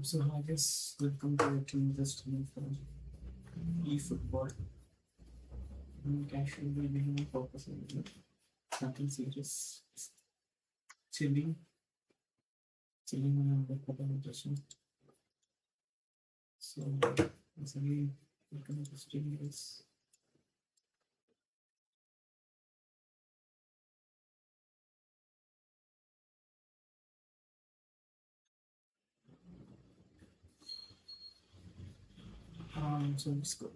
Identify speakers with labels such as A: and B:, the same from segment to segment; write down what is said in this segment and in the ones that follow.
A: So I guess welcome to the team just for eFootball. Casual gaming and focus on nothing serious. Chilling, chilling on the couple of just. So basically, welcome to the stream guys. So let's go.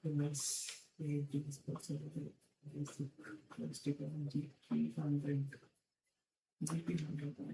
A: Let's take this person. Let's take on G300. GP100.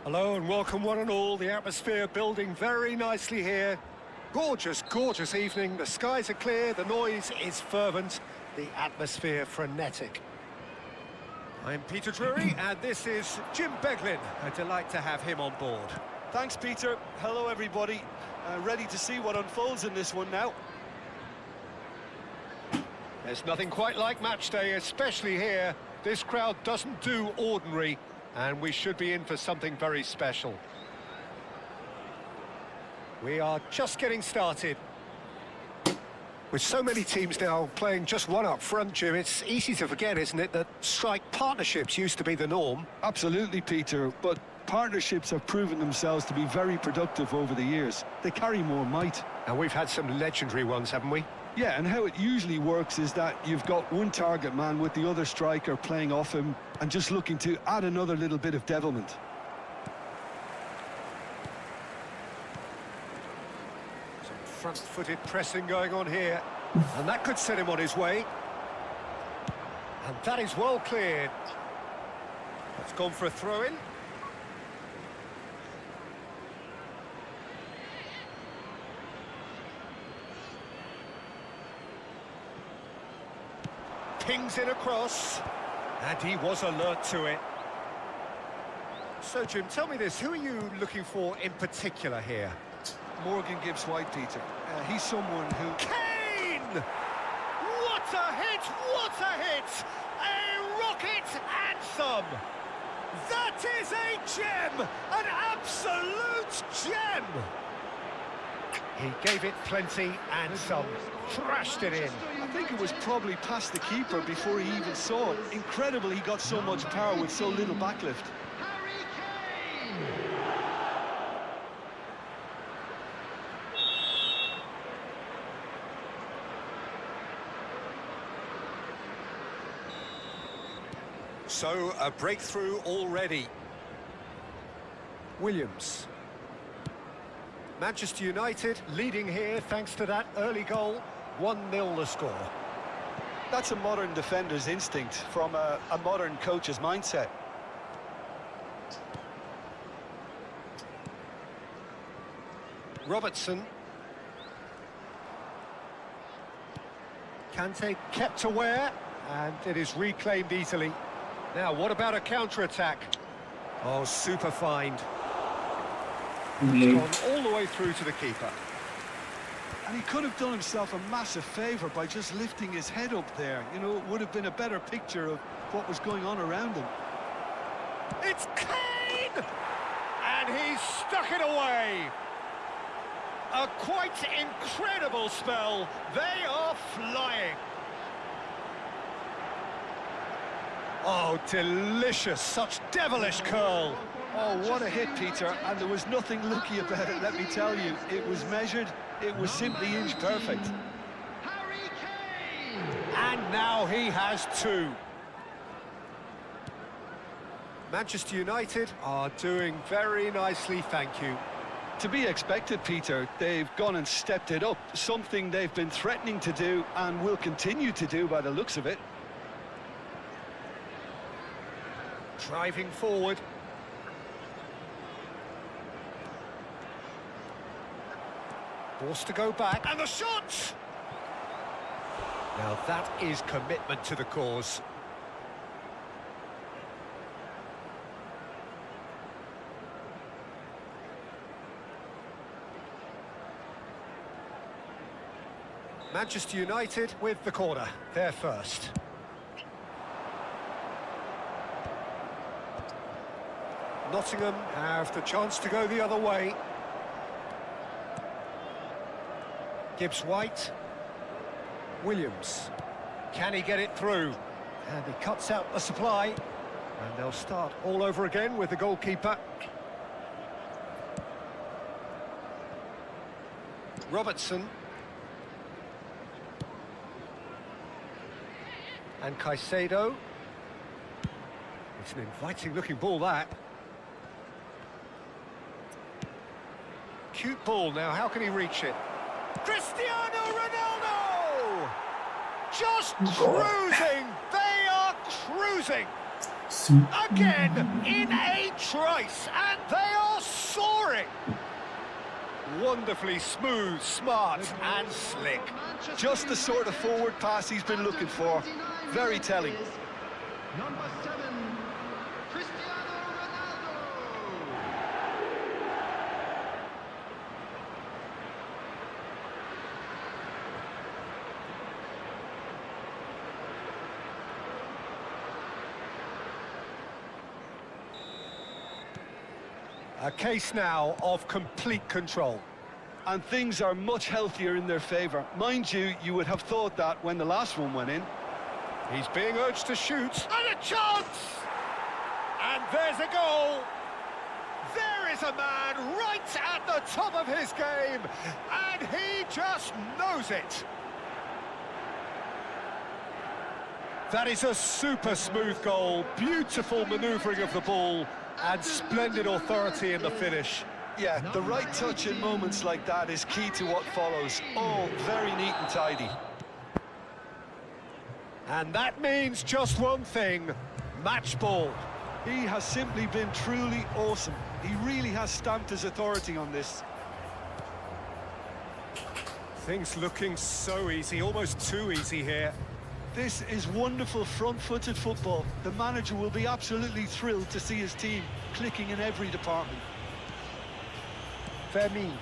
B: Hello and welcome one and all. The atmosphere building very nicely here. Gorgeous, gorgeous evening. The skies are clear, the noise is fervent, the atmosphere frenetic. I'm Peter Drury and this is Jim Beglin. A delight to have him on board.
C: Thanks, Peter. Hello, everybody. Ready to see what unfolds in this one now.
B: There's nothing quite like match day, especially here. This crowd doesn't do ordinary, and we should be in for something very special. We are just getting started. With so many teams now playing just one up front, Jim, it's easy to forget, isn't it, that strike partnerships used to be the norm?
C: Absolutely, Peter, but partnerships have proven themselves to be very productive over the years. They carry more might.
B: And we've had some legendary ones, haven't we?
C: Yeah, and how it usually works is that you've got one target man with the other striker playing off him and just looking to add another little bit of devilment.
B: Some front-footed pressing going on here. And that could set him on his way. And that is well cleared. It's gone for a throw-in. Pings it across, and he was alert to it. So, Jim, tell me this, who are you looking for in particular here?
C: Morgan Gibbs-White, Peter. He's someone who...
B: Kane! What a hit! What a hit! A rocket anthem! That is a gem! An absolute gem! He gave it plenty and some. Thrashed it in.
C: I think it was probably past the keeper before he even saw it. Incredible he got so much power with so little backlift.
B: So, a breakthrough already. Williams. Manchester United leading here thanks to that early goal. 1-0 the score.
C: That's a modern defender's instinct from a modern coach's mindset.
B: Robertson. Kante kept aware, and it is reclaimed easily. Now, what about a counter-attack? Oh, super find. Gone all the way through to the keeper.
C: And he could have done himself a massive favour by just lifting his head up there. You know, it would have been a better picture of what was going on around him.
B: It's Kane! And he's stuck it away. A quite incredible spell. They are flying. Oh, delicious. Such devilish curl.
C: Oh, what a hit, Peter. And there was nothing lucky about it, let me tell you. It was measured. It was simply inch perfect.
B: And now he has two. Manchester United are doing very nicely, thank you.
C: To be expected, Peter. They've gone and stepped it up. Something they've been threatening to do and will continue to do by the looks of it.
B: Driving forward. Forced to go back, and the shot! Now that is commitment to the cause. Manchester United with the corner, they're first. Nottingham have the chance to go the other way. Gibbs-White. Williams. Can he get it through? And he cuts out the supply. And they'll start all over again with the goalkeeper. Robertson. And Caicedo. It's an inviting looking ball, that. Cute ball now, how can he reach it? Cristiano Ronaldo! Just cruising! They are cruising! Again, in a trice, and they are soaring! Wonderfully smooth, smart and slick.
C: Just the sort of forward pass he's been looking for. Very telling.
D: Number 7, Cristiano Ronaldo.
B: A case now of complete control.
C: And things are much healthier in their favour. Mind you, you would have thought that when the last one went in.
B: He's being urged to shoot. And a chance! And there's a goal! is a man right at the top of his game, and he just knows it. That is a super smooth goal, beautiful manoeuvring of the ball, and splendid authority in the finish.
C: Yeah, the right touch in moments like that is key to what follows. All very neat and tidy.
B: And that means just one thing, match ball.
C: He has simply been truly awesome. He really has stamped his authority on this.
B: Things looking so easy, almost too easy here.
C: This is wonderful front-footed football. The manager will be absolutely thrilled to see his team clicking in every department.
B: Fermin.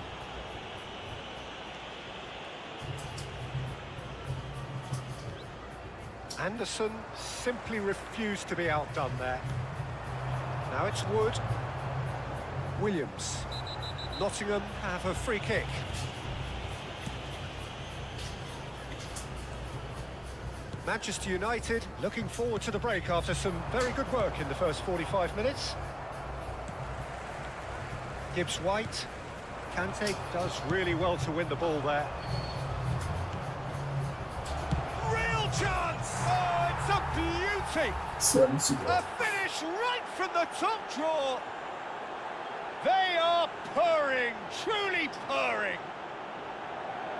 B: Anderson simply refused to be outdone there. Now it's Wood. Williams. Nottingham have a free kick. Manchester United looking forward to the break after some very good work in the first 45 minutes. Gibbs-White. Kante does really well to win the ball there. Real chance! Oh, it's a beauty! A finish right from the top draw. They are purring, truly purring.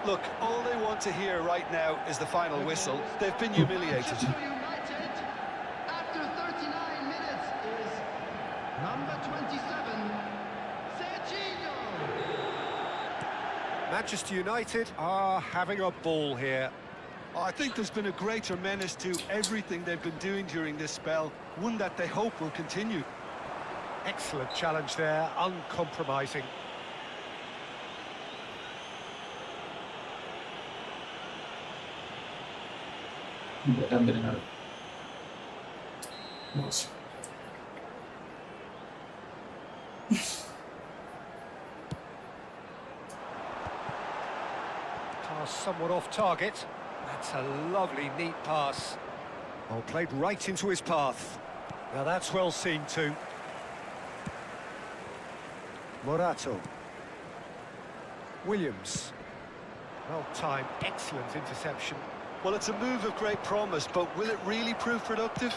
C: Look, all they want to hear right now is the final whistle. They've been humiliated.
D: Manchester United, after 39 minutes, is number 27, Serginho.
B: Manchester United are having a ball here.
C: I think there's been a greater menace to everything they've been doing during this spell, one that they hope will continue.
B: Excellent challenge there, uncompromising. Pass somewhat off target. That's a lovely, neat pass. Oh, played right into his path. Now that's well seen too. Morato. Williams. Well timed, excellent interception.
C: Well, it's a move of great promise, but will it really prove productive?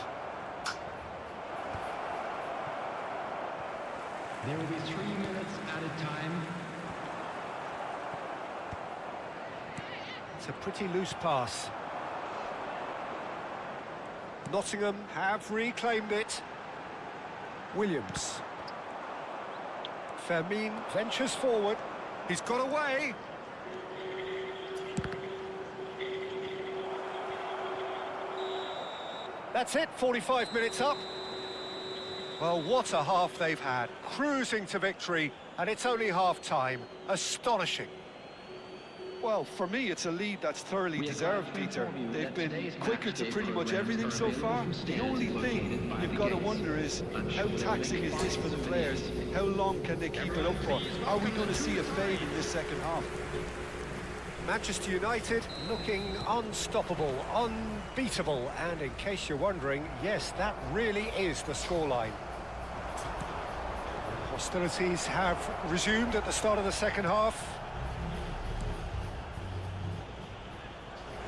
D: There will be 3 minutes added time.
B: It's a pretty loose pass. Nottingham have reclaimed it. Williams. Fermin ventures forward. He's got away. That's it, 45 minutes up. Well, what a half they've had. Cruising to victory, and it's only half-time. Astonishing.
C: Well, for me, it's a lead that's thoroughly deserved, Peter. They've been quicker to pretty much everything so far. The only thing you've got to wonder is, how taxing is this for the players? How long can they keep it up for? Are we going to see a fade in this second half?
B: Manchester United looking unstoppable, unbeatable, and in case you're wondering, yes, that really is the scoreline. Hostilities have resumed at the start of the second half.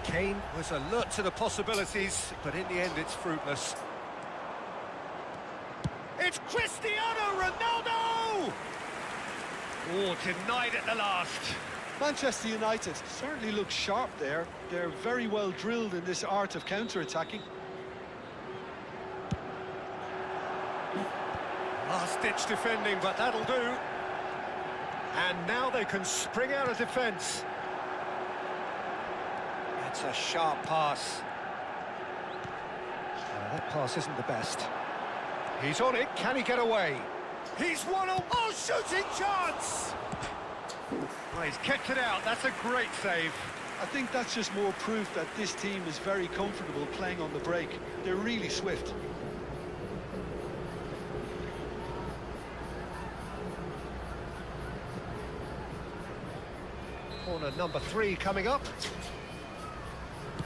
B: Kane was alert to the possibilities, but in the end it's fruitless. It's Cristiano Ronaldo! Oh, denied at the last.
C: Manchester United certainly look sharp there. They're very well drilled in this art of counter-attacking.
B: Last-ditch defending, but that'll do. And now they can spring out of defence. That's a sharp pass. That pass isn't the best. He's on it. Can he get away? He's won a... Oh, shooting chance! Well, he's kept it out. That's a great save.
C: I think that's just more proof that this team is very comfortable playing on the break. They're really swift.
B: Corner number 3 coming up.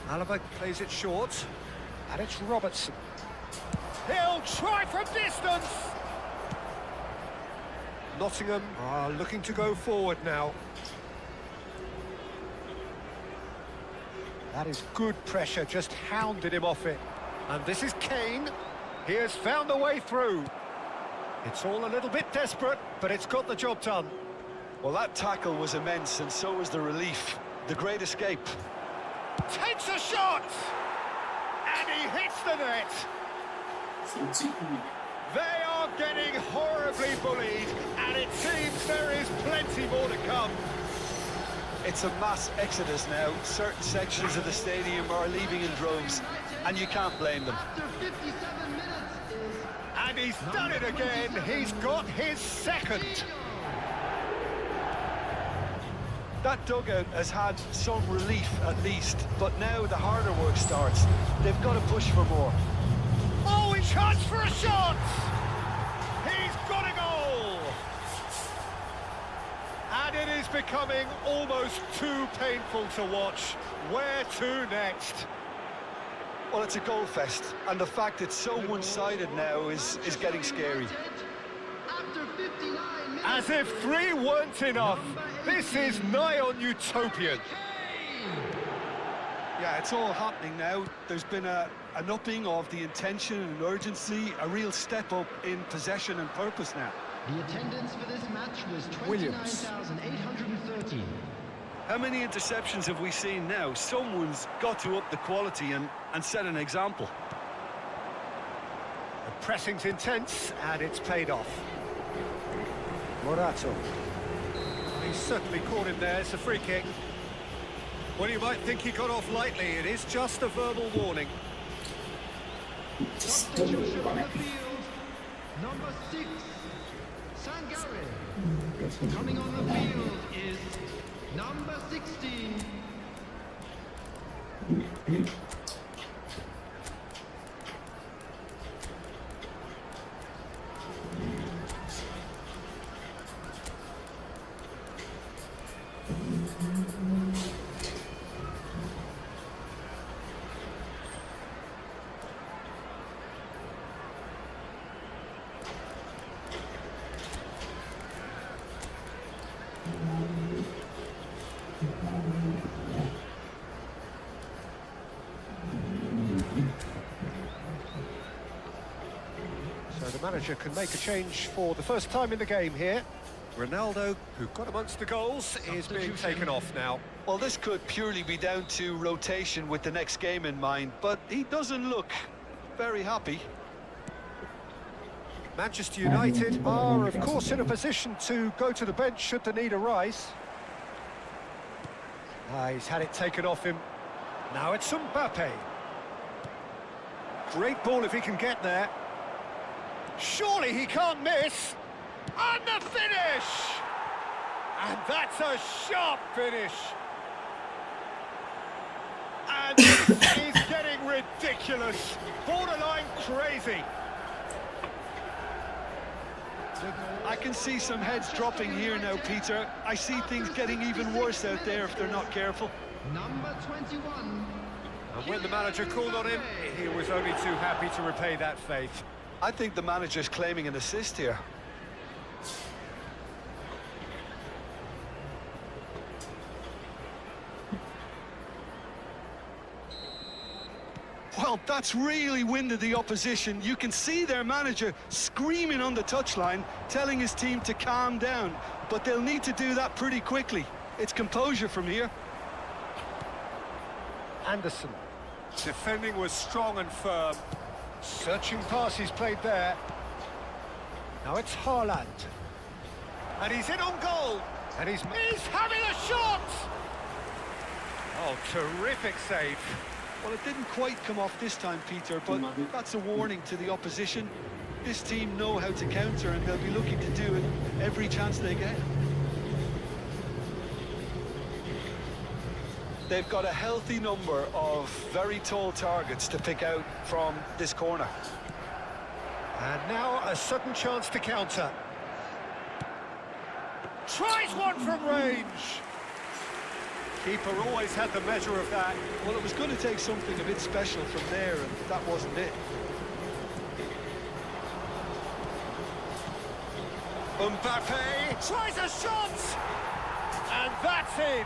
B: Alaba plays it short, and it's Robertson. He'll try from distance! Nottingham are looking to go forward now. That is good pressure, just hounded him off it. And this is Kane. He has found a way through. It's all a little bit desperate, but it's got the job done.
C: Well, that tackle was immense, and so was the relief. The great escape.
B: Takes a shot! And he hits the net.
A: 40.
B: They are getting horribly bullied, and it seems there is plenty more to come.
C: It's a mass exodus now. Certain sections of the stadium are leaving in droves, and you can't blame them.
D: After 57 minutes is
B: And he's done it again. He's got his second.
C: That dugout has had some relief at least, but now the harder work starts. They've got to push for more.
B: Oh, he chance for a shot! He's got a goal! And it is becoming almost too painful to watch. Where to next?
C: Well, it's a goal fest, and the fact it's so one-sided now is getting scary.
D: after 59 minutes.
B: As if 3 weren't enough. This is nigh on utopian.
C: Yeah, it's all happening now. There's been an upping of the intention and urgency, a real step up in possession and purpose now.
D: The attendance for this match was
B: Williams.
D: 29,813.
C: How many interceptions have we seen now? Someone's got to up the quality and set an example.
B: The pressing's intense, and it's paid off. Morato. He's certainly caught him there. It's a free kick. Well, you might think he got off lightly. It is just a verbal warning.
D: Substitution on the field. Number 6, Sangare. Coming on the field is number 16.
B: So the manager can make a change for the first time in the game here. Ronaldo, who got amongst the goals, is being taken off now.
C: Well, this could purely be down to rotation with the next game in mind, but he doesn't look very happy.
B: Manchester United are, of course, in a position to go to the bench should the need arise. He's had it taken off him. Now it's Mbappe. Great ball if he can get there. Surely he can't miss. And the finish! And that's a sharp finish. And this is getting ridiculous. Borderline crazy.
C: I can see some heads dropping here now, Peter. I see things getting even worse out there if they're not careful.
D: Number 21.
B: And when the manager called on him, he was only too happy to repay that faith.
C: I think the manager's claiming an assist here. Well, that's really winded the opposition. You can see their manager screaming on the touchline, telling his team to calm down. But they'll need to do that pretty quickly. It's composure from here.
B: Anderson. Defending was strong and firm. Searching pass he's played there. Now it's Haaland. And he's in on goal. And he's having a shot! Oh, terrific save.
C: Well, it didn't quite come off this time, Peter, but that's a warning to the opposition. This team know how to counter, and they'll be looking to do it every chance they get. They've got a healthy number of very tall targets to pick out from this corner.
B: And now a sudden chance to counter. Tries one from range. Keeper always had the measure of that.
C: Well, it was going to take something a bit special from there, and that wasn't it.
B: Mbappe tries a shot! And that's in!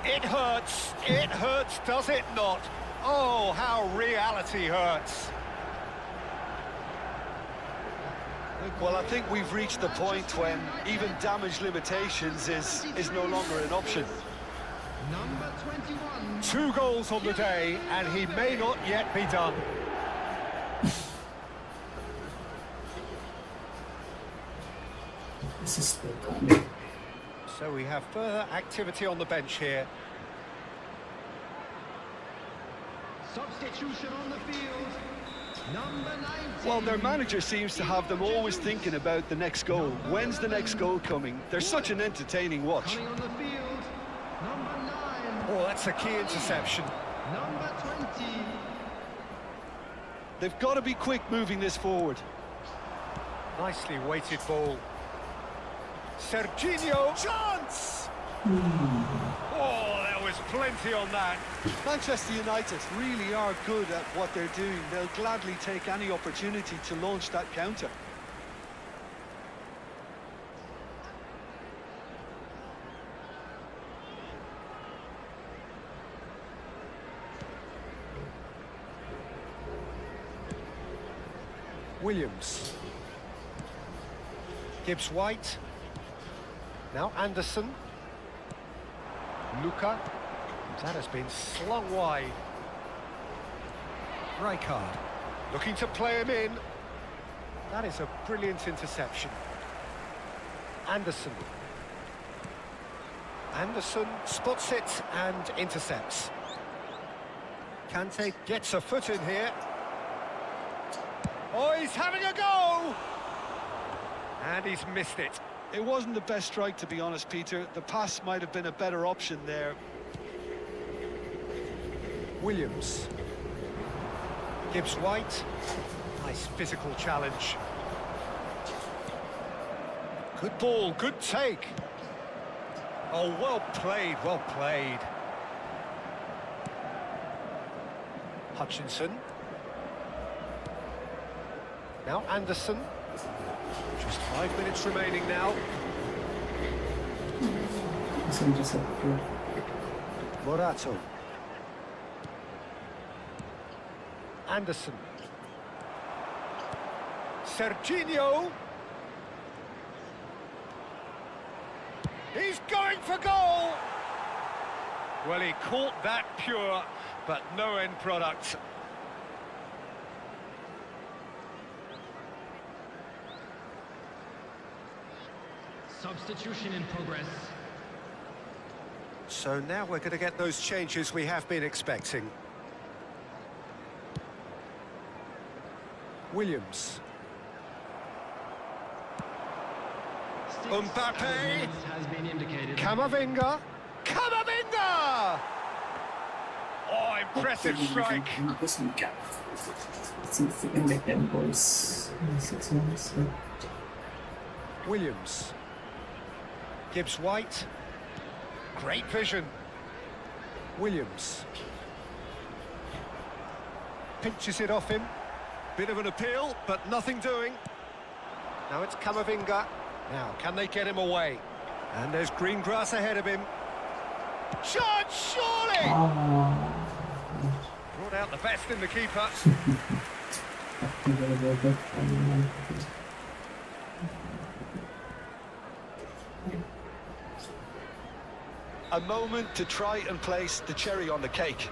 B: It hurts, does it not? Oh, how reality hurts.
C: Well, I think we've reached the point when even damage limitations is no longer an option.
D: Number 21.
B: 2 goals on the day, and he may not yet be done.
A: This is still coming.
B: So we have further activity on the bench here.
D: Substitution on the field. Number 19.
C: Well, their manager seems to have them always thinking about the next goal. When's the next goal coming? They're such an entertaining watch.
D: Coming on the field. Number 9.
B: Oh, that's a key interception.
D: Number 20.
C: They've got to be quick moving this forward.
B: Nicely weighted ball. Serginho, chance! Oh, there was plenty on that.
C: Manchester United really are good at what they're doing. They'll gladly take any opportunity to launch that counter.
B: Williams. Gibbs-White. Now Anderson. Luka. That has been slung wide. Rijkaard. Looking to play him in. That is a brilliant interception. Anderson. Anderson spots it and intercepts. Kante gets a foot in here. Oh, he's having a go! And he's missed it.
C: It wasn't the best strike, to be honest, Peter. The pass might have been a better option there.
B: Williams. Gibbs-White. Nice physical challenge. Good ball, good take. Oh, well played, well played. Hutchinson. Now Anderson. Just 5 minutes remaining now.
A: This one just have to
B: Morato. Anderson. Serginho. He's going for goal! Well, he caught that pure, but no end product.
D: Substitution in progress.
B: So now we're going to get those changes we have been expecting. Williams. Mbappe.
D: Has been indicated.
B: Camavinga. Camavinga! Oh, impressive strike.
A: this weekend. See if we can make them goals in 6 months.
B: Williams. Gibbs-White. Great vision. Williams. Pinches it off him. Bit of an appeal, but nothing doing. Now it's Camavinga. Now, can they get him away? And there's green grass ahead of him. Shot, surely! Brought out the best in the keeper.
C: A moment to try and place the cherry on the cake.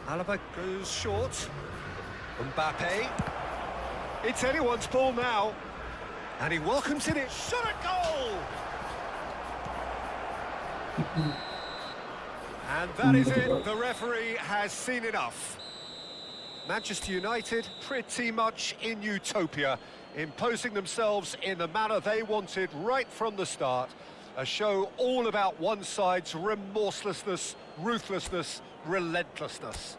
B: Alaba goes short. Mbappe. It's anyone's ball now. And he welcomes it in. Shot a goal! And that is it. The referee has seen enough. Manchester United pretty much in utopia, imposing themselves in the manner they wanted right from the start. A show all about one side's remorselessness, ruthlessness, relentlessness.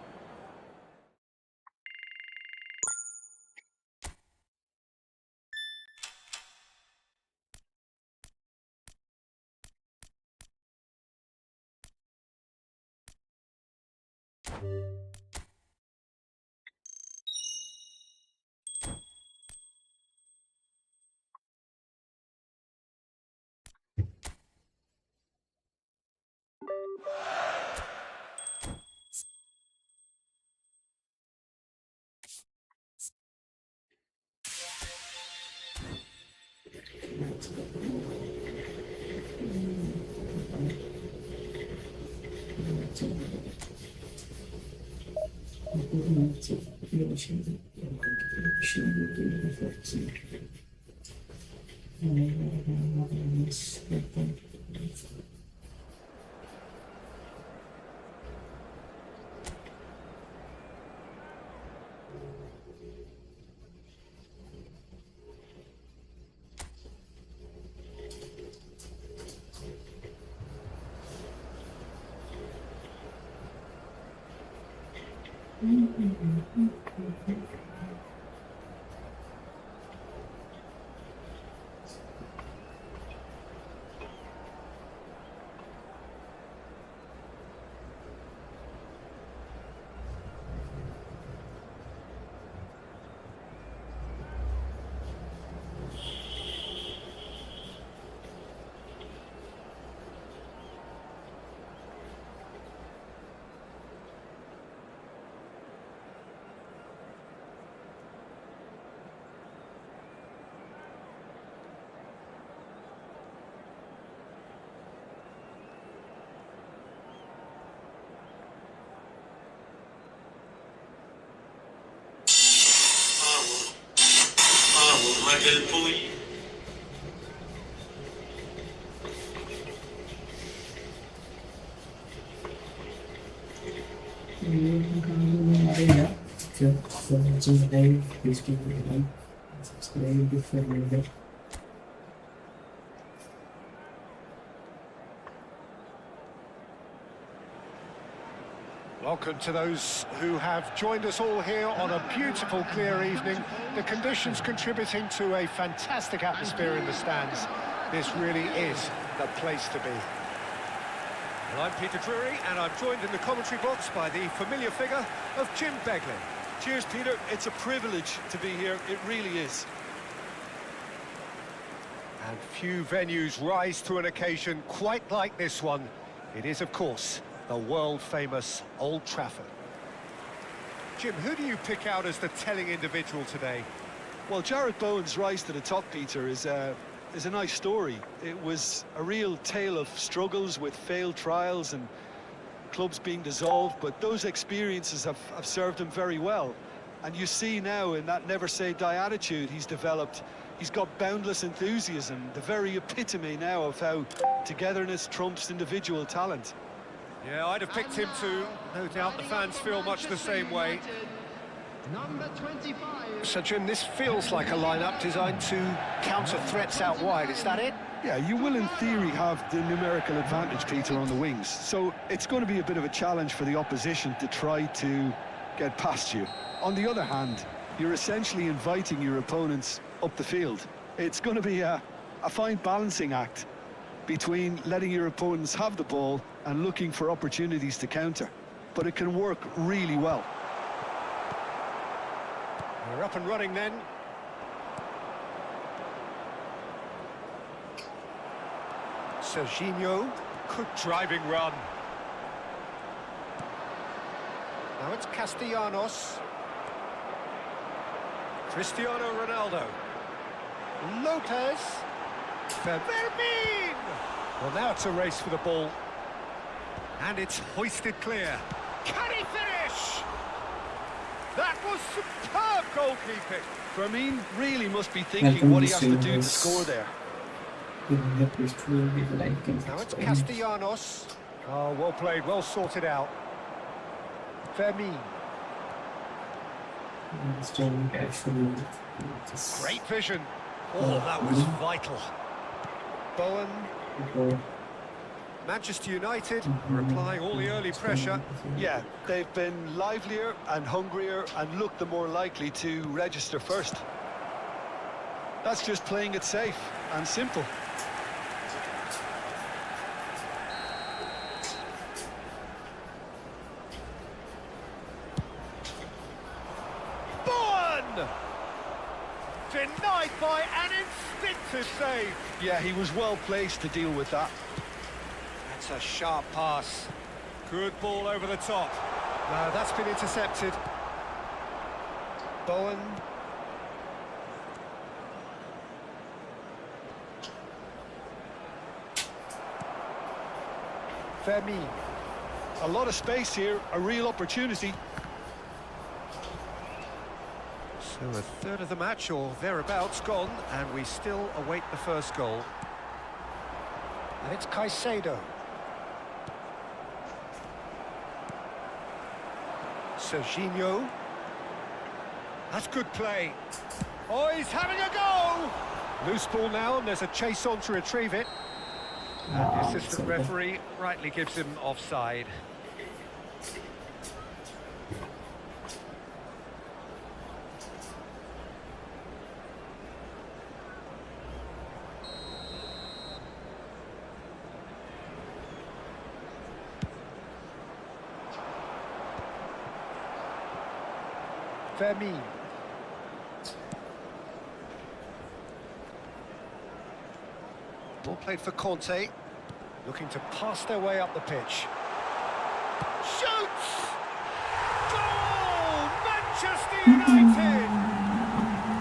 E: Magel poi
B: Welcome to those who have joined us all here on a beautiful, clear evening. The conditions contributing to a fantastic atmosphere in the stands. This really is the place to be. Well, I'm Peter Drury, and I'm joined in the commentary box by the familiar figure of Jim Beglin.
C: Cheers, Peter. It's a privilege to be here. It really is.
B: And few venues rise to an occasion quite like this one. It is, of course, the world-famous Old Trafford. Jim, who do you pick out as the telling individual today?
C: Well, Jarrod Bowen's rise to the top, Peter, is a nice story. It was a real tale of struggles with failed trials and clubs being dissolved, but those experiences have served him very well. And you see now in that never-say-die attitude he's developed, he's got boundless enthusiasm, the very epitome now of how togetherness trumps individual talent.
B: Yeah, I'd have picked him too. No doubt the fans feel much the same way.
D: Number 25.
B: So, Jim, this feels like a lineup designed to counter threats out wide. Is that it?
C: Yeah, you will in theory have the numerical advantage, Peter, on the wings. So it's going to be a bit of a challenge for the opposition to try to get past you. On the other hand, you're essentially inviting your opponents up the field. It's going to be a fine balancing act between letting your opponents have the ball and looking for opportunities to counter. But it can work really well.
B: We're up and running then. Serginho, good driving run. Now it's Castellanos. Cristiano Ronaldo. Lopez. Fermin! Well, now it's a race for the ball. And it's hoisted clear. Can he finish? That was superb goalkeeping.
C: Fermin really must be thinking what he has to do to score there.
B: Now it's Castellanos. Oh, well played, well sorted out. Fermin. Great vision. Oh, that was vital. Bowen. Manchester United are applying all the early pressure.
C: Yeah, they've been livelier and hungrier and looked the more likely to register first. That's just playing it safe and simple.
B: Bowen! Denied by an instinctive save.
C: Yeah, he was well placed to deal with that.
B: That's a sharp pass. Good ball over the top. No, that's been intercepted. Bowen. Fermin.
C: A lot of space here, a real opportunity.
B: So a third of the match or thereabouts gone, and we still await the first goal. And it's Caicedo. Serginho. That's good play. Oh, he's having a go! Loose ball now, and there's a chase on to retrieve it. And the assistant referee rightly gives him offside. Vermeer. Ball played for Conte, looking to pass their way up the pitch. Shoots! Goal! Manchester United!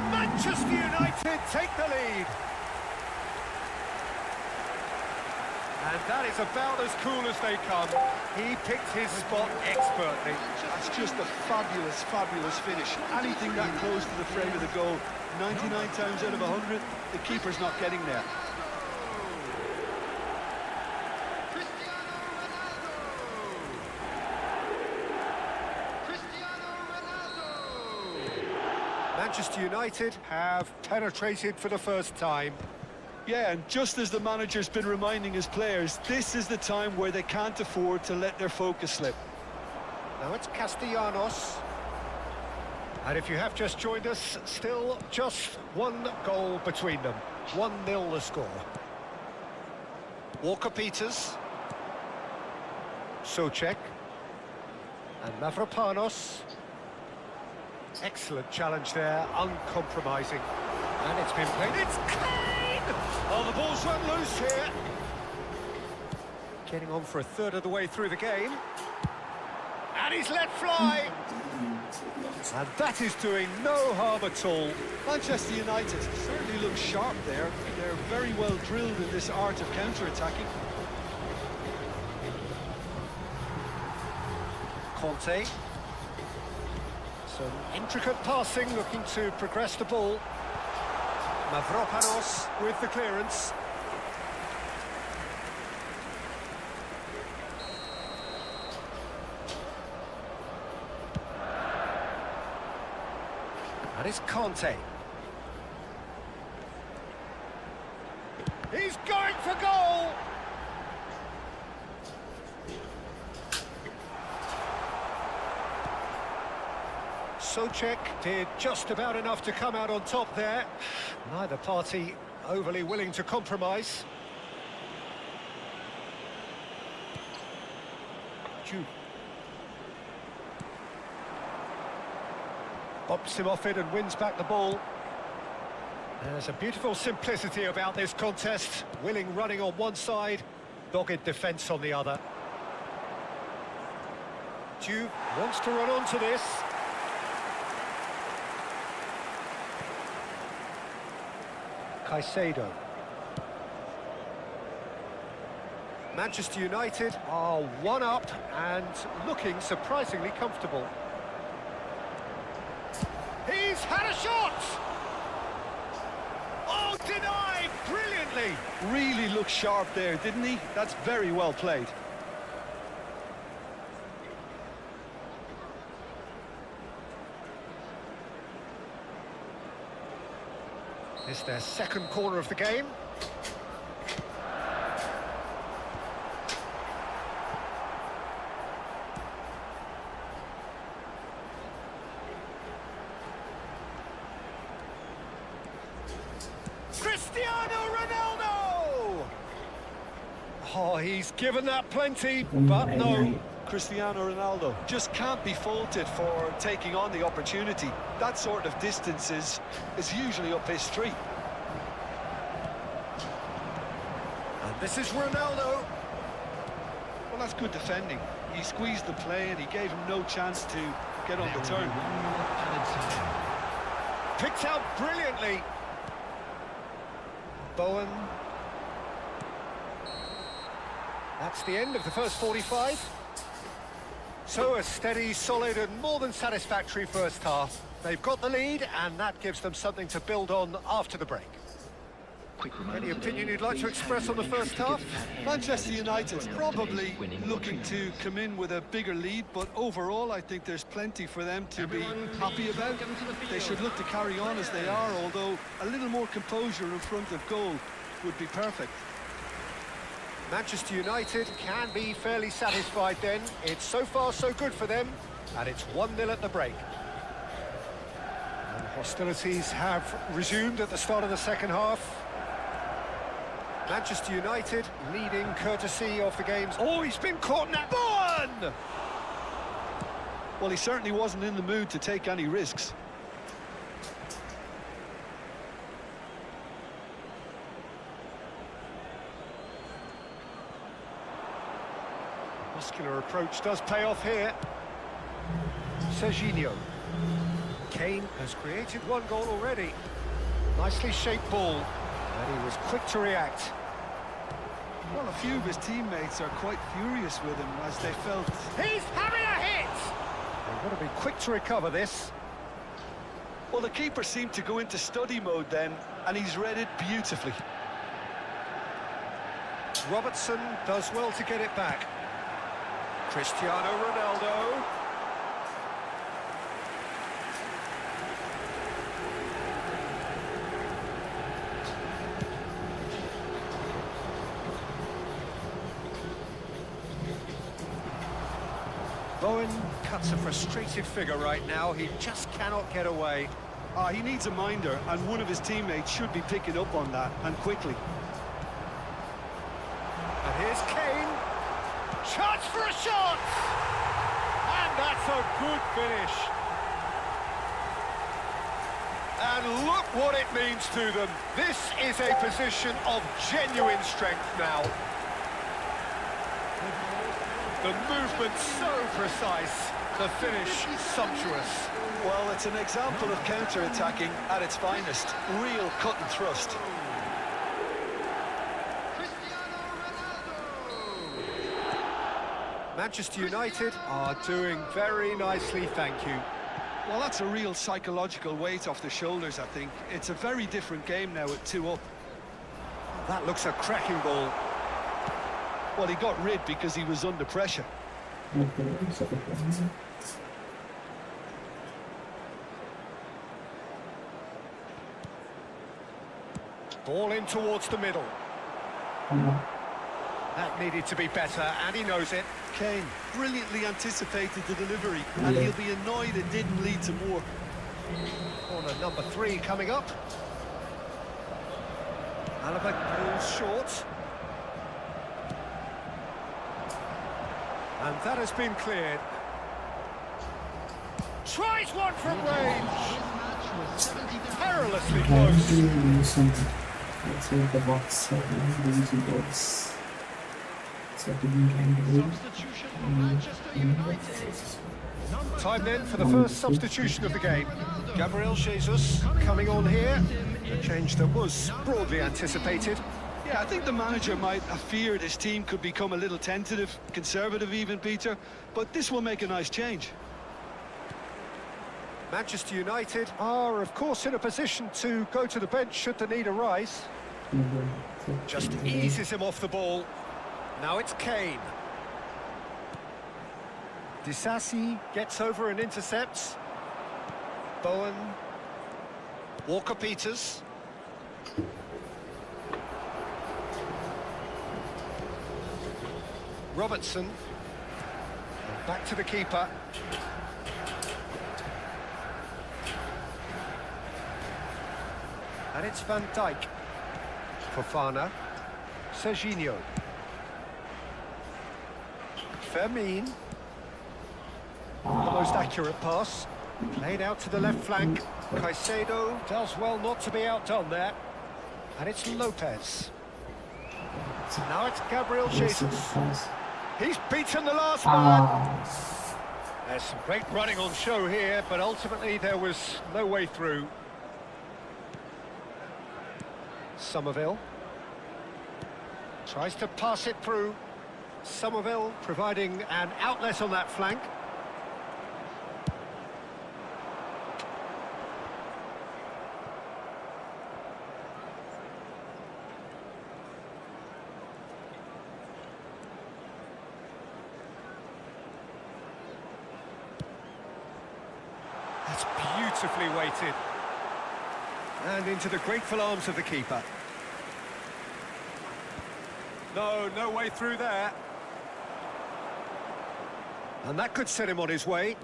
B: Manchester United take the lead. And that is about as cool as they come. He picked his spot expertly.
C: That's just a fabulous, fabulous finish. Anything that close to the frame of the goal, 99 times out of 100, the keeper's not getting there.
B: Manchester United have penetrated for the first time.
C: Yeah, and just as the manager's been reminding his players, this is the time where they can't afford to let their focus slip.
B: Now it's Castellanos. And if you have just joined us, still just one goal between them. 1-0 the score. Walker-Peters. Souček. And Mavropanos. Excellent challenge there, uncompromising. And it's been played. It's clean! Oh, the ball's run loose here. Getting on for a third of the way through the game. And he's let fly. And that is doing no harm at all.
C: Manchester United certainly look sharp there. They're very well drilled in this art of counter-attacking.
B: Conte. Some intricate passing, looking to progress the ball. Mavropanos with the clearance. And it's Conte. He's going for goal! Souček did just about enough to come out on top there. Neither party overly willing to compromise. G.O.A.T. Bumps him off it and wins back the ball. There's a beautiful simplicity about this contest. Willing running on one side, dogged defence on the other. G.O.A.T. wants to run onto this. Caicedo. Manchester United are one up and looking surprisingly comfortable. He's had a shot! Oh, denied brilliantly!
C: Really looked sharp there, didn't he? That's very well played.
B: It's their second corner of the game. Cristiano Ronaldo! Oh, he's given that plenty, but no.
C: Cristiano Ronaldo just can't be faulted for taking on the opportunity. That sort of distance is usually up his street.
B: And this is Ronaldo.
C: Well, that's good defending. He squeezed the play and he gave him no chance to get on the turn.
B: Picked out brilliantly. Bowen. That's the end of the first 45. So a steady, solid and more than satisfactory first half. They've got the lead, and that gives them something to build on after the break. Any opinion you'd like to express on the first half?
C: Manchester United probably looking to come in with a bigger lead, but overall I think there's plenty for them to be happy about. They should look to carry on as they are, although a little more composure in front of goal would be perfect.
B: Manchester United can be fairly satisfied then. It's so far so good for them, and it's 1-0 at the break. And hostilities have resumed at the start of the second half. Manchester United leading courtesy of the games. Oh, he's been caught now. Bowen!
C: Well, he certainly wasn't in the mood to take any risks.
B: Muscular approach does pay off here. Serginho. Kane has created one goal already. Nicely shaped ball, and he was quick to react.
C: Well, a few of his teammates are quite furious with him as they felt...
B: He's having a hit! They've got to be quick to recover this.
C: Well, the keeper seemed to go into study mode then, and he's read it beautifully.
B: Robertson does well to get it back. Cristiano Ronaldo. Bowen cuts a frustrated figure right now. He just cannot get away.
C: He needs a minder, and one of his teammates should be picking up on that, and quickly.
B: And here's Kane. Chance for a shot! And that's a good finish. And look what it means to them. This is a position of genuine strength now. The movement so precise, the finish sumptuous.
C: Well, it's an example of counter-attacking at its finest. Real cut and thrust.
B: Manchester United are doing very nicely, thank you.
C: Well, that's a real psychological weight off the shoulders, I think. It's a very different game now at 2 up.
B: That looks a cracking ball.
C: Well, he got rid because he was under pressure.
B: Ball in towards the middle. That needed to be better, and he knows it.
C: Kane brilliantly anticipated the delivery, and he'll be annoyed it didn't lead to more.
B: Corner number 3 coming up. Alaba goes short. And that has been cleared. Tries one from range. Perilously close.
A: Let's move the box. Balls.
B: Time then for the first substitution of the game. Gabriel Jesus coming on here. A change that was broadly anticipated.
C: Yeah, I think the manager might have feared his team could become a little tentative, conservative even, Peter, but this will make a nice change.
B: Manchester United are, of course, in a position to go to the bench should the need arise. Just eases him off the ball. Now it's Kane. Disasi gets over and intercepts. Bowen. Walker-Peters. Robertson. Back to the keeper. And it's Van Dijk. Fofana. Serginho. Fermin. The most accurate pass. Played out to the left flank. Caicedo does well not to be outdone there. And it's Lopez. Now it's Gabriel Jesus. He's beaten the last man. There's some great running on show here, but ultimately there was no way through. Somerville. Tries to pass it through. Somerville providing an outlet on that flank. That's beautifully weighted. And into the grateful arms of the keeper. No way through there. And that could set him on his way.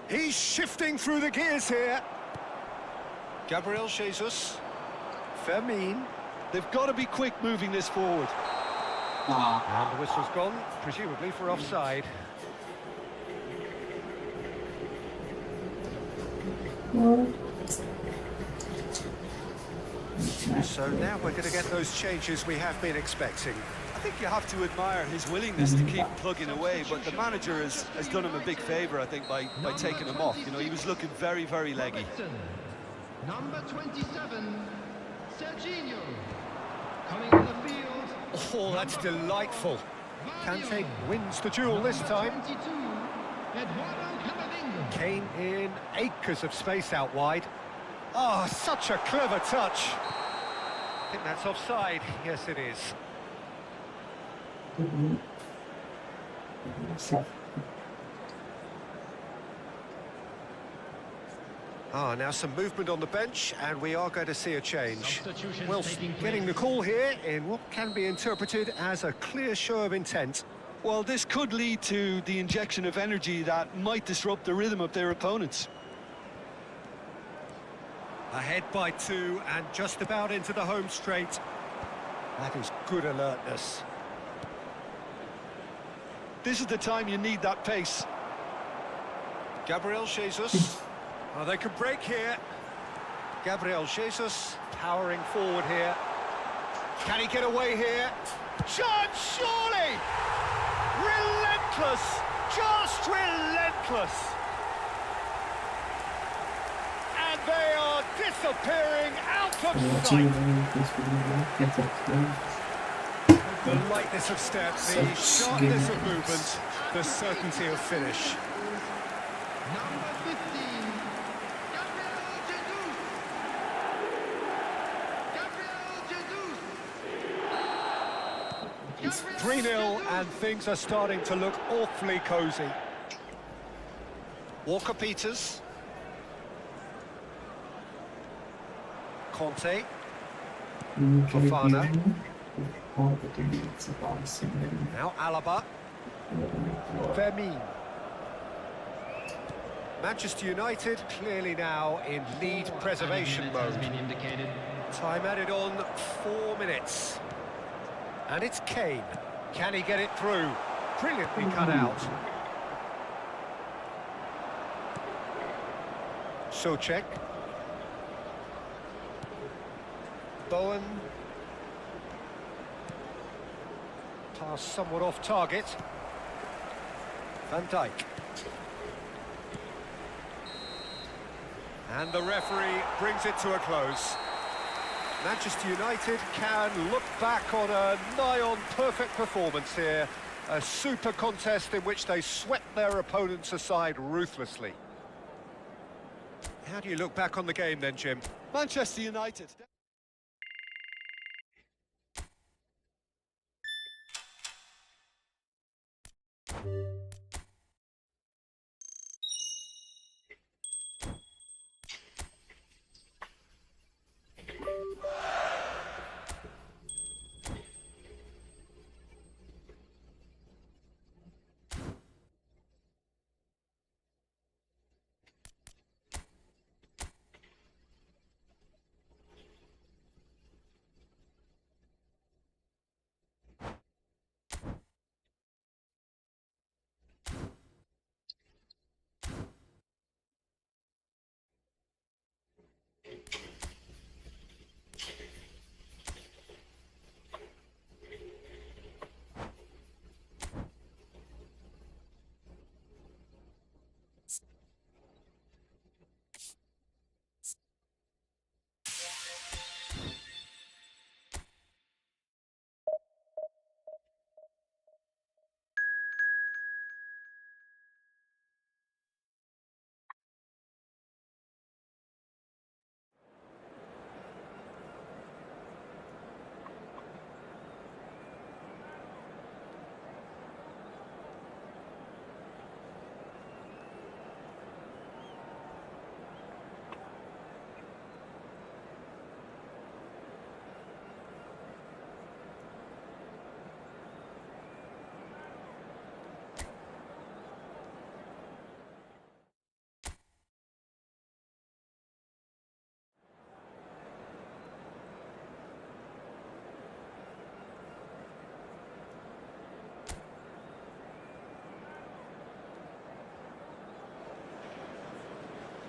B: He's shifting through the gears here. Gabriel Jesus. Fermin.
C: They've got to be quick moving this forward.
B: And the whistle's gone, presumably for offside. So now we're going to get those changes we have been expecting.
C: I think you have to admire his willingness to keep plugging away, but the manager has done him a big favour, I think, by taking him off. You know, he was looking very, very leggy.
D: Number 27, Serginho. Coming on the field.
B: Oh, that's delightful. Kante wins the duel this time.
D: 22, Eduardo Camavinga.
B: Kane in acres of space out wide. Oh, such a clever touch. I think that's offside. Yes, it is. Now some movement on the bench, and we are going to see a change. Whilst getting the call here in what can be interpreted as a clear show of intent.
C: Well, this could lead to the injection of energy that might disrupt the rhythm of their opponents.
B: Ahead by 2 and just about into the home straight. That is good alertness.
C: This is the time you need that pace.
B: Gabriel Jesus. Oh, they can break here. Gabriel Jesus powering forward here. Can he get away here? Chance, surely! Relentless! Just relentless! And they are disappearing out of sight. The lightness of step, the sharpness of movement, the certainty of finish.
D: Number 15, Gabriel Jesus. Gabriel Jesus.
B: It's 3-0 and things are starting to look awfully cosy. Walker-Peters. Conte. Fofana. Now Alaba. Fermin. Manchester United clearly now in lead preservation mode. Time added on 4 minutes. And it's Kane. Can he get it through? Brilliantly cut out. Souček. Bowen. Pass somewhat off target. Van Dijk. And the referee brings it to a close. Manchester United can look back on a nigh-on perfect performance here. A super contest in which they swept their opponents aside ruthlessly. How do you look back on the game then, Jim?
C: Manchester United.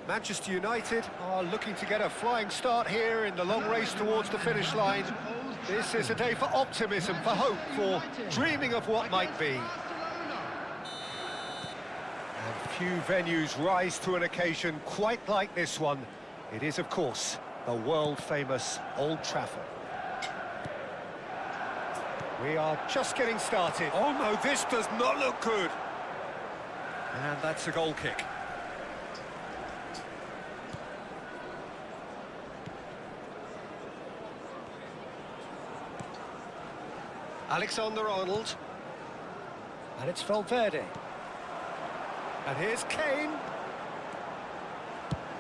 B: Manchester United are looking to get a flying start here in the long race towards the finish line. This is a day for optimism, for hope, for dreaming of what might be. And few venues rise to an occasion quite like this one. It is, of course, the world-famous Old Trafford. We are just getting started. Oh no, this does not look good. And that's a goal kick. Alexander-Arnold. And it's Valverde. And here's Kane.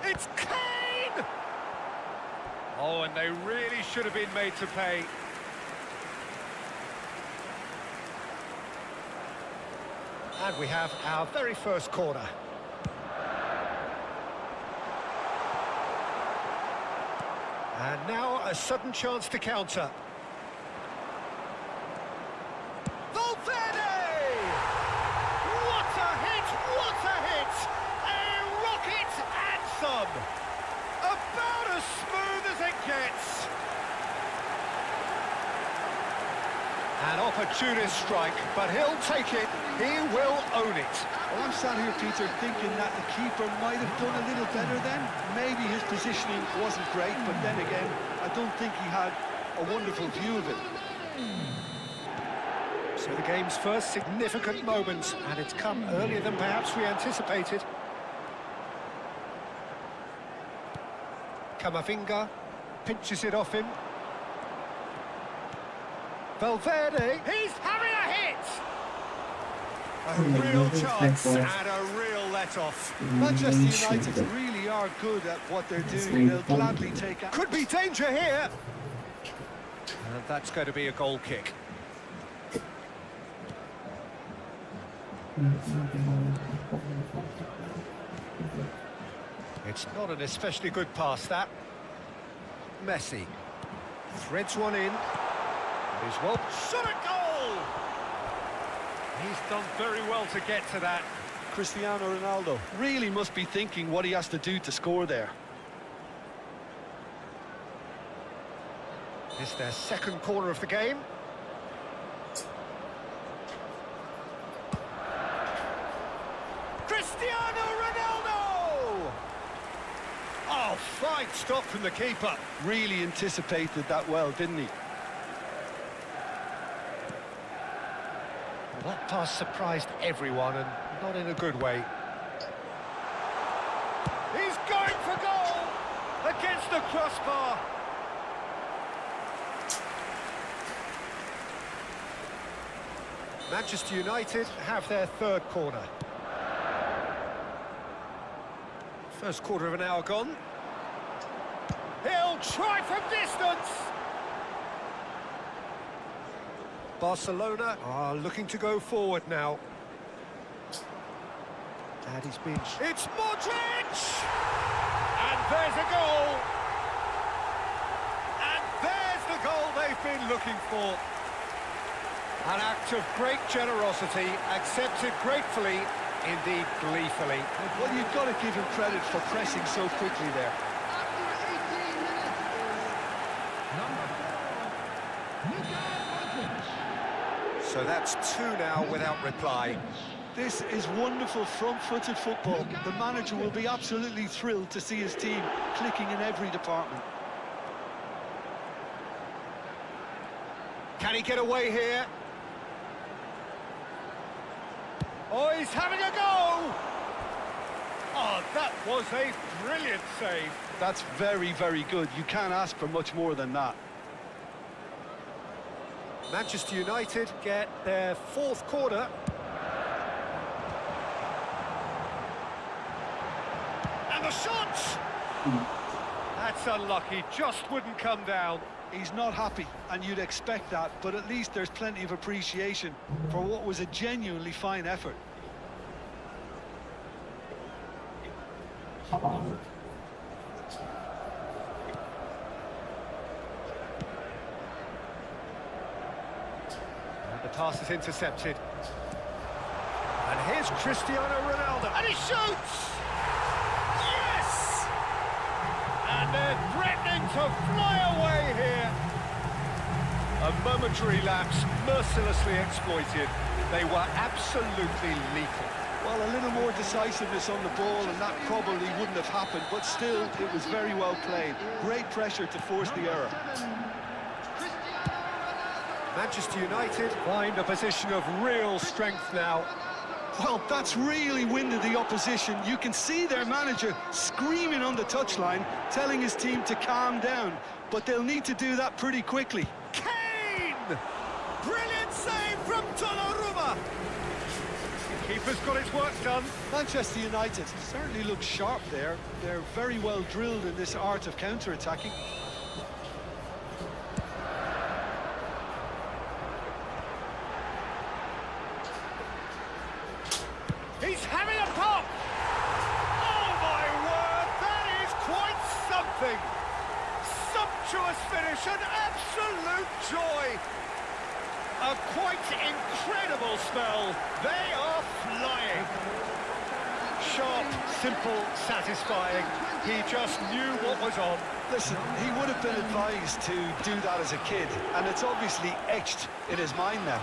B: It's Kane! Oh, and they really should have been made to pay. And we have our very first corner. And now a sudden chance to counter. Valverde! What a hit! What a hit! A rocket and some! About as smooth as it gets. An opportunist strike, but he'll take it. He will own it.
C: Well, I'm sat here, Peter, thinking that the keeper might have done a little better then. Maybe his positioning wasn't great, but then again, I don't think he had a wonderful view of it.
B: So the game's first significant moment, and it's come earlier than perhaps we anticipated. Camavinga pinches it off him. Valverde, he's having a hit! A real chance and a real let-off.
C: Manchester United really are good at what they're doing. They'll gladly take it.
B: Could be danger here! And that's going to be a goal kick. It's not an especially good pass, that. Messi threads one in. He's well shot at goal! He's done very well to get to that.
C: Cristiano Ronaldo really must be thinking what he has to do to score there.
B: It's their second corner of the game. Cristiano Ronaldo! Oh, fine stop from the keeper.
C: Really anticipated that well, didn't he?
B: That pass surprised everyone, and not in a good way. He's going for goal! Against the crossbar! Manchester United have their third corner. First quarter of an hour gone. He'll try from distance! Barcelona are looking to go forward now. And he's been... It's Modric! And there's a goal! And there's the goal they've been looking for. An act of great generosity, accepted gratefully, indeed gleefully.
C: Well, you've got to give him credit for pressing so quickly there.
B: So that's two now without reply.
C: This is wonderful front-footed football. The manager will be absolutely thrilled to see his team clicking in every department.
B: Can he get away here? Oh, he's having a go! Oh, that was a brilliant save.
C: That's very, very good. You can't ask for much more than that.
B: Manchester United get their fourth corner. And the shot! That's unlucky, just wouldn't come down.
C: He's not happy, and you'd expect that, but at least there's plenty of appreciation for what was a genuinely fine effort.
B: And the pass is intercepted. And here's Cristiano Ronaldo, and he shoots! Yes! And they're threatening to fly away here. A momentary lapse, mercilessly exploited. They were absolutely lethal.
C: Well, a little more decisiveness on the ball and that probably wouldn't have happened, but still, it was very well played. Great pressure to force the error.
B: Manchester United find a position of real strength now.
C: Well, that's really winded the opposition. You can see their manager screaming on the touchline, telling his team to calm down, but they'll need to do that pretty quickly.
B: Kane! Brilliant save from Donnarumma! Keeper's got his work done.
C: Manchester United certainly look sharp there. They're very well drilled in this art of counter-attacking.
B: He's having a pop! Oh my word, that is quite something! Sumptuous finish, an absolute joy! A quite incredible spell. They are flying. Sharp, simple, satisfying. He just knew what was on.
C: Listen, he would have been advised to do that as a kid, and it's obviously etched in his mind now.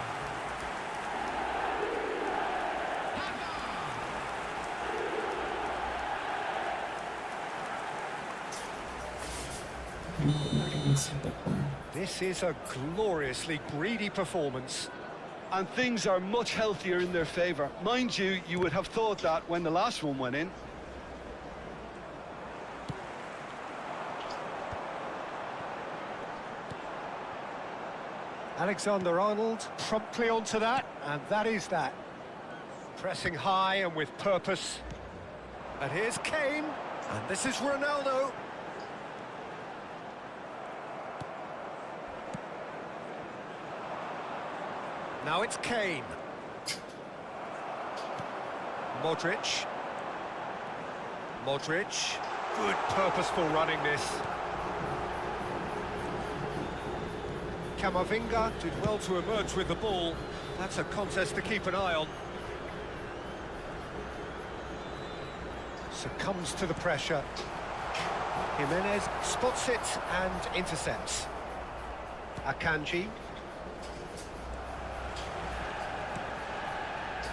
B: This is a gloriously greedy performance.
C: And things are much healthier in their favour. Mind you, you would have thought that when the last one went in.
B: Alexander-Arnold promptly onto that, and that is that. Pressing high and with purpose. And here's Kane, and this is Ronaldo. Now it's Kane. Modric. Good purposeful running this. Camavinga did well to emerge with the ball. That's a contest to keep an eye on. Succumbs to the pressure. Jimenez spots it and intercepts. Akanji.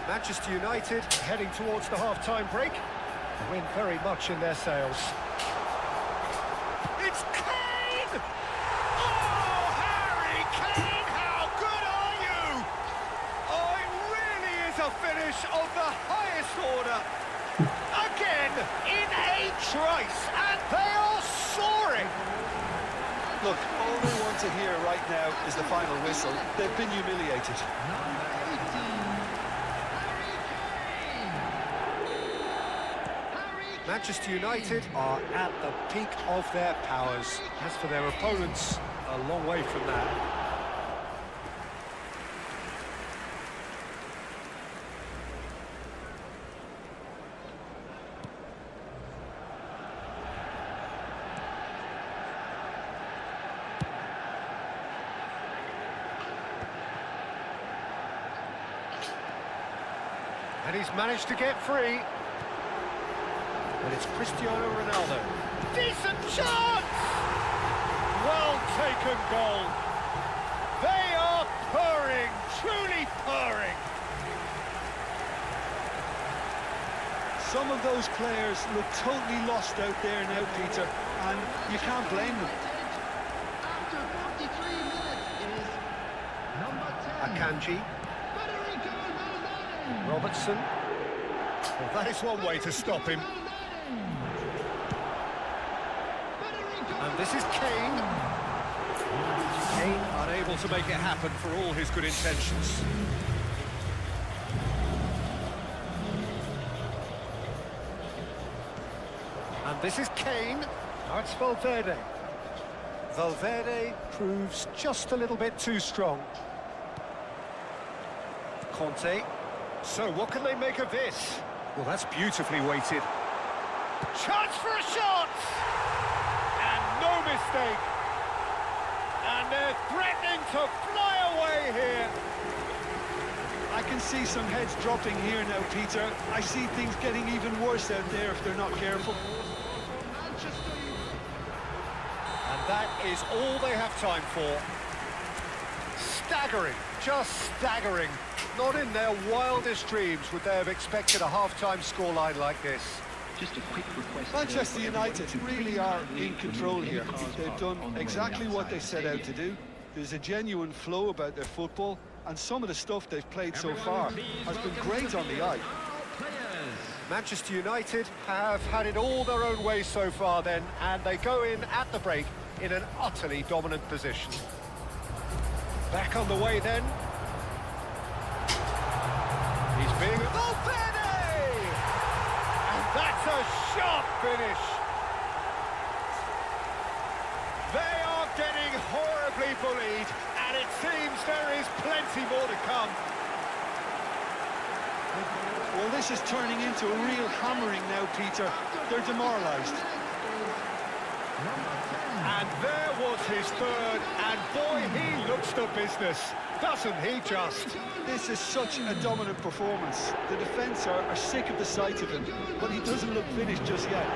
B: Manchester United heading towards the half-time break. The wind very much in their sails. It's Kane! Oh, Harry Kane, how good are you? Oh, it really is a finish of the highest order. Again, in a trice, and they are soaring.
C: Look, all they want to hear right now is the final whistle. They've been humiliated.
B: Manchester United are at the peak of their powers. As for their opponents, a long way from that. And he's managed to get free. And it's Cristiano Ronaldo. Decent chance! Well taken goal. They are purring, truly purring.
C: Some of those players look totally lost out there now, Peter, and you can't blame them.
D: After 43 minutes is number 10.
B: Akanji. Robertson. Well, that is one way to stop him. And this is Kane. Kane unable to make it happen for all his good intentions. And this is Kane. Now it's Valverde. Valverde proves just a little bit too strong. Conte. So what can they make of this? Well, that's beautifully weighted. Chance for a shot! And no mistake. And they're threatening to fly away here.
C: I can see some heads dropping here now, Peter. I see things getting even worse out there if they're not careful.
B: That is all they have time for. Staggering, just staggering. Not in their wildest dreams would they have expected a half-time scoreline like this.
D: Just a quick request.
C: Manchester United really are in control here. They've done exactly what they set out to do. There's a genuine flow about their football, and some of the stuff they've played so far has been great on the eye.
B: Manchester United have had it all their own way so far then, and they go in at the break in an utterly dominant position. Back on the way then. He's being... Valverde! And that's a sharp finish. They are getting horribly bullied, and it seems there is plenty more to come.
C: Well, this is turning into a real hammering now, Peter. They're demoralised.
B: And there was his third, and boy, he looks the business, doesn't he just?
C: This is such a dominant performance. The defence are sick of the sight of him, but he doesn't look finished just yet.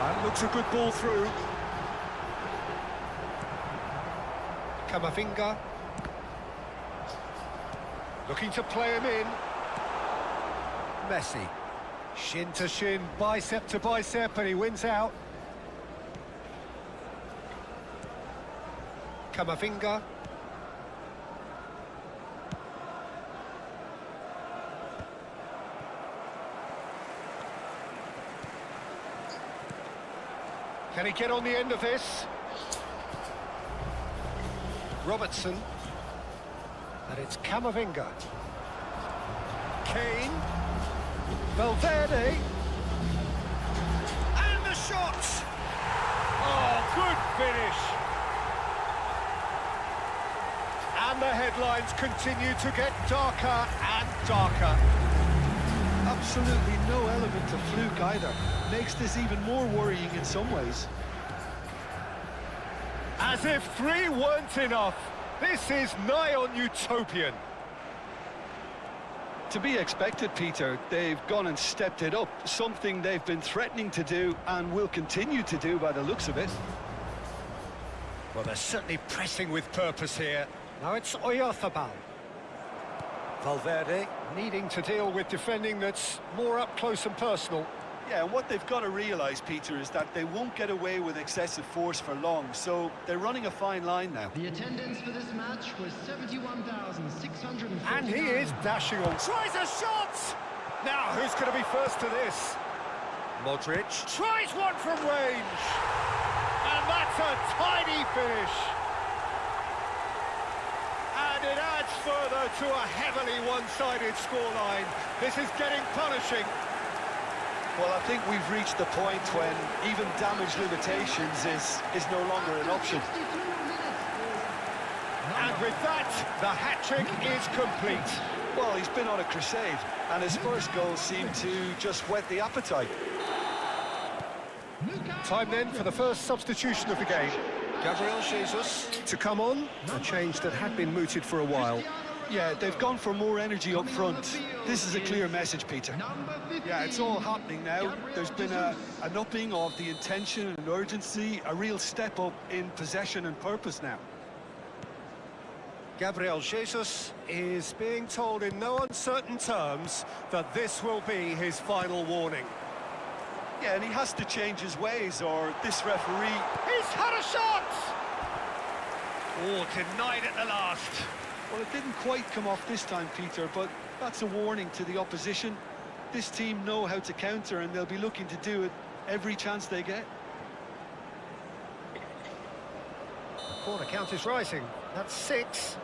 B: That looks a good ball through. Camavinga. Looking to play him in. Messi. Shin to shin, bicep to bicep, and he wins out. Camavinga. Can he get on the end of this? Robertson. And it's Camavinga. Kane. Valverde. And the shot! Oh, good finish! And the headlines continue to get darker and darker.
C: Absolutely no element of fluke either. Makes this even more worrying in some ways.
B: As if 3 weren't enough. This is nigh on utopian.
C: To be expected, Peter. They've gone and stepped it up. Something they've been threatening to do and will continue to do by the looks of it.
B: Well, they're certainly pressing with purpose here. Now it's Oyarzabal. Valverde needing to deal with defending that's more up close and personal.
C: Yeah, and what they've got to realise, Peter, is that they won't get away with excessive force for long, so they're running a fine line now.
D: The attendance for this match was 71,600.
B: And he is dashing on. Tries a shot! Now, who's going to be first to this? Modric tries one from range. And that's a tiny finish. And it adds further to a heavily one-sided scoreline. This is getting punishing.
C: Well, I think we've reached the point when even damage limitations is no longer an option.
B: And with that, the hat-trick is complete.
C: Well, he's been on a crusade, and his first goal seemed to just whet the appetite.
B: Time then for the first substitution of the game. Gabriel Jesus to come on, a change that had been mooted for a while.
C: Yeah, they've gone for more energy up front. This is a clear message, Peter. Yeah, it's all happening now. There's been an upping of the intention and urgency, a real step up in possession and purpose now.
B: Gabriel Jesus is being told in no uncertain terms that this will be his final warning.
C: Yeah, and he has to change his ways, or this referee...
B: He's had a shot! Oh, denied at the last.
C: Well, it didn't quite come off this time, Peter, but that's a warning to the opposition. This team know how to counter, and they'll be looking to do it every chance they get.
B: The corner count is rising. That's 6.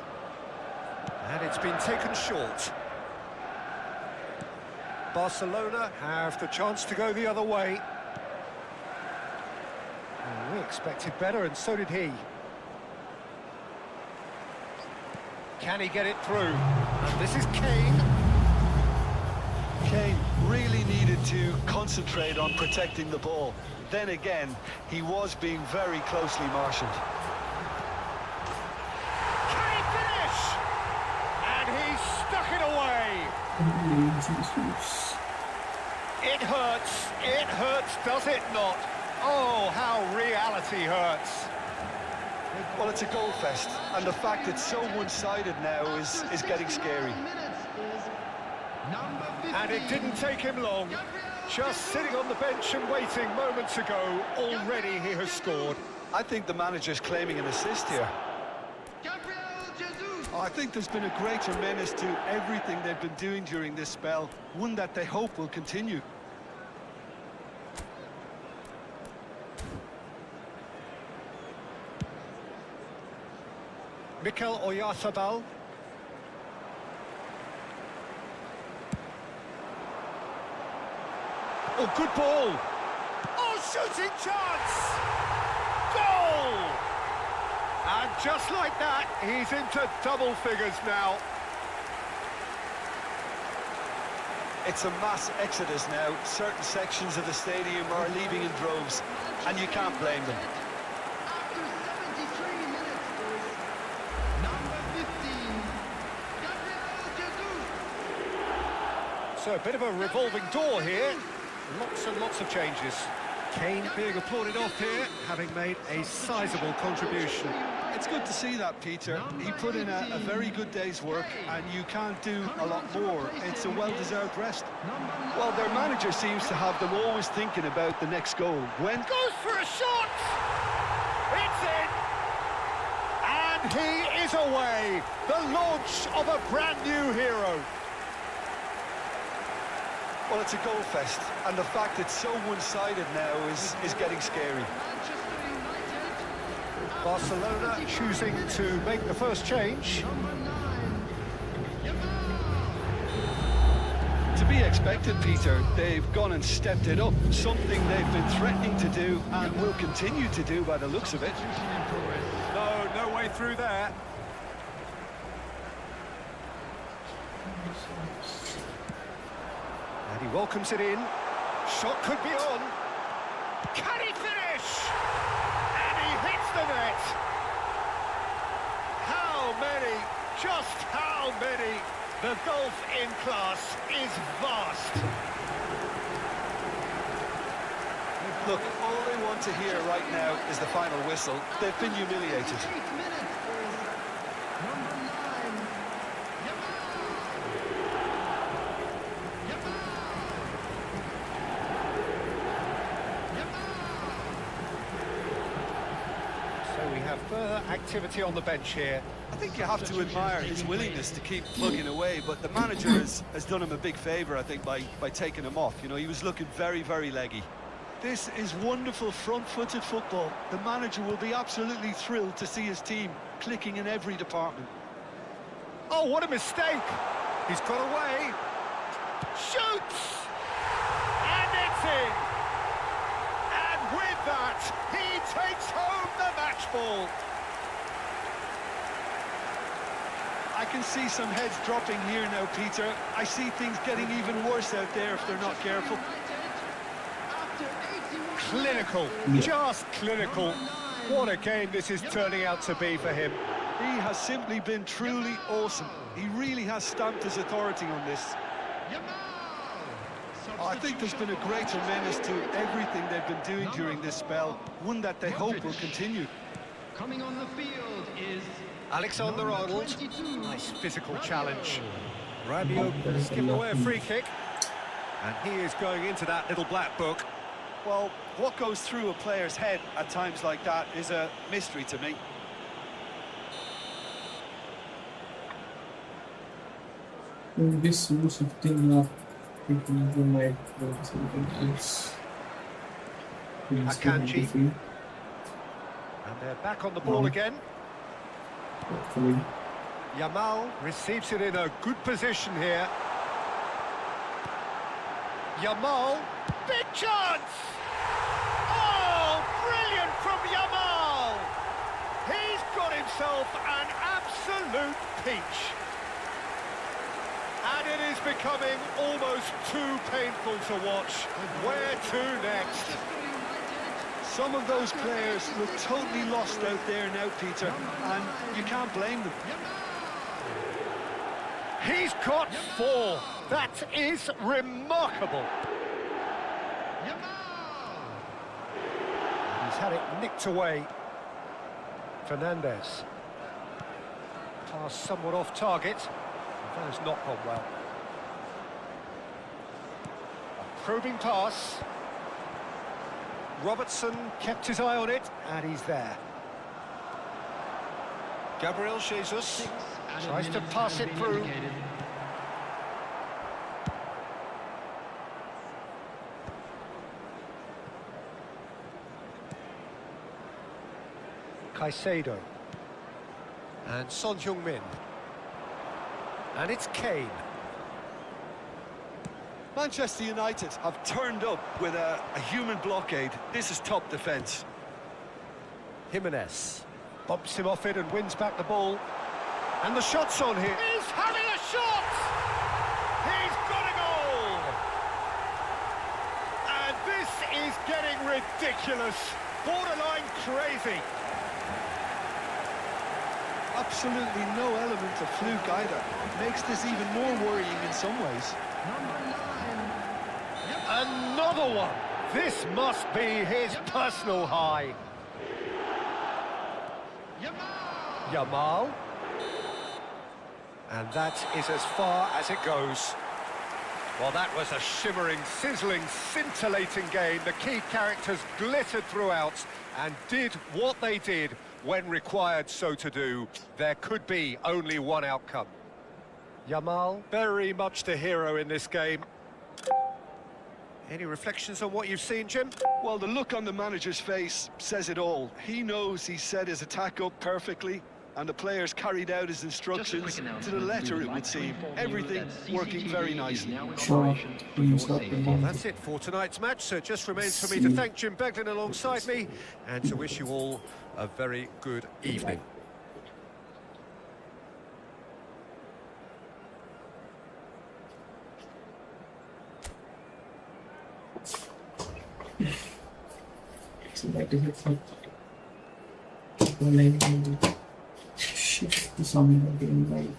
B: And it's been taken short. Barcelona have the chance to go the other way. We expected better, and so did he. Can he get it through? And this is Kane.
C: Kane really needed to concentrate on protecting the ball. Then again, he was being very closely marshalled.
B: Can he finish? And he stuck it away. It hurts, does it not? Oh, how reality hurts.
C: Well, it's a goal fest, and the fact it's so one-sided now is getting scary.
B: And it didn't take him long. Just sitting on the bench and waiting moments ago, already he has scored.
C: I think the manager's claiming an assist here. Oh, I think there's been a greater menace to everything they've been doing during this spell, one that they hope will continue.
B: Mikel Oyarzabal. Oh, good ball. Oh, shooting chance! Goal! And just like that, he's into double figures now.
C: It's a mass exodus now. Certain sections of the stadium are leaving in droves, and you can't blame them.
B: So a bit of a revolving door here. Lots and lots of changes. Kane being applauded off here, having made a sizable contribution.
C: It's good to see that, Peter. He put in a very good day's work, and you can't do a lot more. It's a well-deserved rest. Well, their manager seems to have them always thinking about the next goal. When
B: Goes for a shot! It's in! And he is away! The launch of a brand new hero.
C: Well, it's a goal fest, and the fact it's so one-sided now is getting scary.
B: Barcelona choosing to make the first change.
C: To be expected, Peter. They've gone and stepped it up, something they've been threatening to do and will continue to do by the looks of it.
B: No way through there. And he welcomes it in. Shot could be on. Can he finish? And he hits the net. How many? Just how many? The golf in class is vast.
C: Look, all they want to hear right now is the final whistle. They've been humiliated.
B: We have further activity on the bench here.
C: I think you have to admire his willingness to keep plugging away, but the manager has done him a big favour, I think, by taking him off. You know, he was looking very, very leggy. This is wonderful front-footed football. The manager will be absolutely thrilled to see his team clicking in every department.
B: Oh, what a mistake! He's got away. Shoots! And it's in! And with that, he takes home the match ball.
C: I can see some heads dropping here now, Peter. I see things getting even worse out there if they're not careful.
B: Clinical, just clinical. What a game this is turning out to be for him.
C: He has simply been truly awesome. He really has stamped his authority on this. I think there's been a greater menace to everything they've been doing during this spell, one that they hope will continue.
D: Coming on the field is
B: Alexander-Arnold. Nice physical challenge. Rabiot has given away a free kick. And he is going into that little black book.
C: Well, what goes through a player's head at times like that is a mystery to me.
A: This sort of thing up. Thinking might do something else.
B: Akanji. And they're back on the ball again.
A: Hopefully.
B: Yamal receives it in a good position here. Yamal, big chance! Oh, brilliant from Yamal! He's got himself an absolute peach. And it is becoming almost too painful to watch. Where to next?
C: Some of those players look totally lost out there now, Peter, and you can't blame them.
B: He's got 4. That is remarkable. He's had it nicked away. Fernandez. Pass somewhat off target. That has not gone well. A probing pass. Robertson kept his eye on it, and he's there. Gabriel Jesus tries to pass it through. Caicedo. And Son Heung-min. And it's Kane.
C: Manchester United have turned up with a human blockade. This is top defence.
B: Jimenez bumps him off it and wins back the ball. And the shot's on here. He's having a shot! He's got a goal! And this is getting ridiculous. Borderline crazy.
C: Absolutely no element of fluke either. Makes this even more worrying in some ways.
B: Another one! This must be his personal high. Yamal. And that is as far as it goes. Well, that was a shimmering, sizzling, scintillating game. The key characters glittered throughout and did what they did when required so to do. There could be only one outcome. Yamal, very much the hero in this game. Any reflections on what you've seen, Jim?
C: Well, the look on the manager's face says it all. He knows he set his attack up perfectly, and the players carried out his instructions to the letter, it would seem. Everything working very nicely.
A: Sure, please stop the
B: Well,
A: game.
B: that's it for tonight's match, so it just remains for me to thank Jim Beglin alongside me and to wish you all a very good evening.
A: So that is it for online. Shit, the sound of getting right.